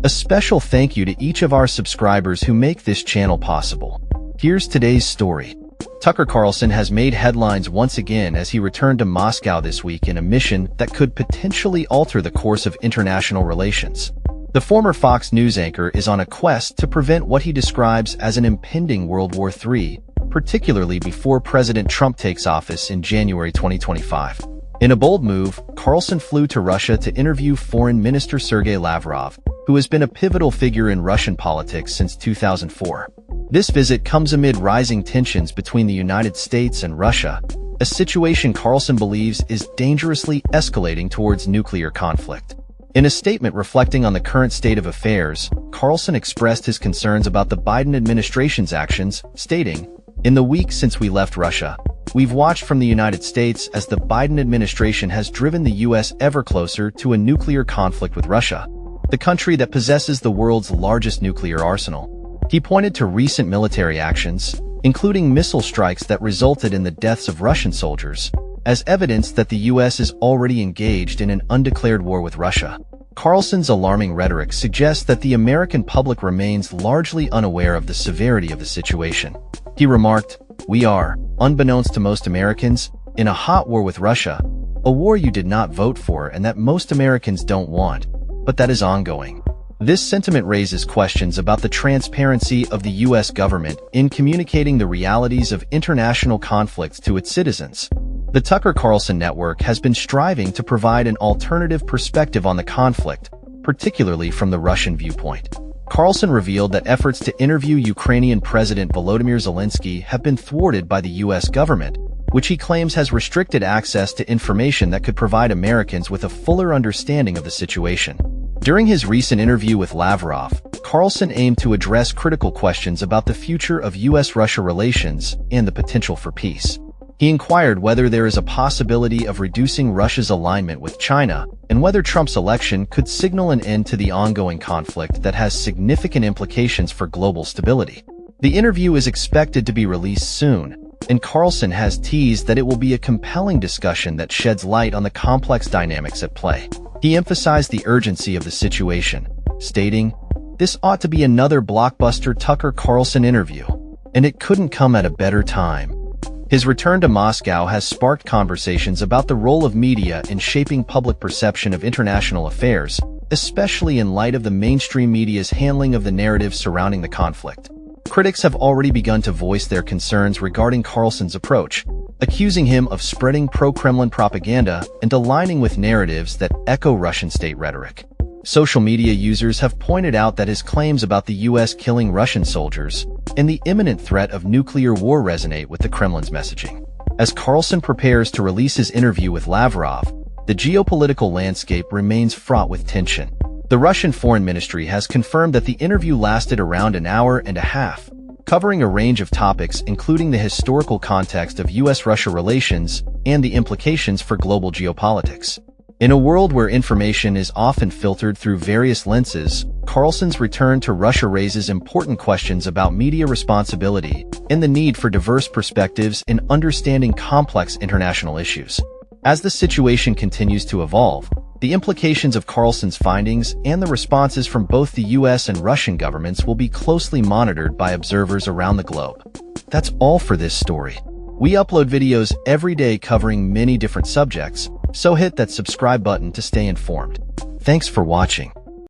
A special thank you to each of our subscribers who make this channel possible. Here's today's story. Tucker Carlson has made headlines once again as he returned to Moscow this week in a mission that could potentially alter the course of international relations. The former Fox News anchor is on a quest to prevent what he describes as an impending World War III, particularly before President Trump takes office in January 2025. In a bold move, Carlson flew to Russia to interview Foreign Minister Sergei Lavrov, who has been a pivotal figure in Russian politics since 2004. This visit comes amid rising tensions between the United States and Russia, a situation Carlson believes is dangerously escalating towards nuclear conflict. In a statement reflecting on the current state of affairs, Carlson expressed his concerns about the Biden administration's actions, stating, "In the week since we left Russia, we've watched from the United States as the Biden administration has driven the U.S. ever closer to a nuclear conflict with Russia, the country that possesses the world's largest nuclear arsenal." He pointed to recent military actions, including missile strikes that resulted in the deaths of Russian soldiers, as evidence that the U.S. is already engaged in an undeclared war with Russia. Carlson's alarming rhetoric suggests that the American public remains largely unaware of the severity of the situation. He remarked, "We are, unbeknownst to most Americans, in a hot war with Russia, a war you did not vote for and that most Americans don't want, but that is ongoing." This sentiment raises questions about the transparency of the U.S. government in communicating the realities of international conflicts to its citizens. The Tucker Carlson Network has been striving to provide an alternative perspective on the conflict, particularly from the Russian viewpoint. Carlson revealed that efforts to interview Ukrainian President Volodymyr Zelensky have been thwarted by the U.S. government, which he claims has restricted access to information that could provide Americans with a fuller understanding of the situation. During his recent interview with Lavrov, Carlson aimed to address critical questions about the future of U.S.-Russia relations and the potential for peace. He inquired whether there is a possibility of reducing Russia's alignment with China and whether Trump's election could signal an end to the ongoing conflict that has significant implications for global stability. The interview is expected to be released soon, and Carlson has teased that it will be a compelling discussion that sheds light on the complex dynamics at play. He emphasized the urgency of the situation, stating, "This ought to be another blockbuster Tucker Carlson interview, and it couldn't come at a better time." His return to Moscow has sparked conversations about the role of media in shaping public perception of international affairs, especially in light of the mainstream media's handling of the narrative surrounding the conflict. Critics have already begun to voice their concerns regarding Carlson's approach, accusing him of spreading pro-Kremlin propaganda and aligning with narratives that echo Russian state rhetoric. Social media users have pointed out that his claims about the U.S. killing Russian soldiers and the imminent threat of nuclear war resonate with the Kremlin's messaging. As Carlson prepares to release his interview with Lavrov, the geopolitical landscape remains fraught with tension. The Russian Foreign Ministry has confirmed that the interview lasted around an hour and a half, covering a range of topics including the historical context of U.S.-Russia relations and the implications for global geopolitics. In a world where information is often filtered through various lenses, Carlson's return to Russia raises important questions about media responsibility and the need for diverse perspectives in understanding complex international issues. As the situation continues to evolve, the implications of Carlson's findings and the responses from both the U.S. and Russian governments will be closely monitored by observers around the globe. That's all for this story. We upload videos every day covering many different subjects, so hit that subscribe button to stay informed. Thanks for watching.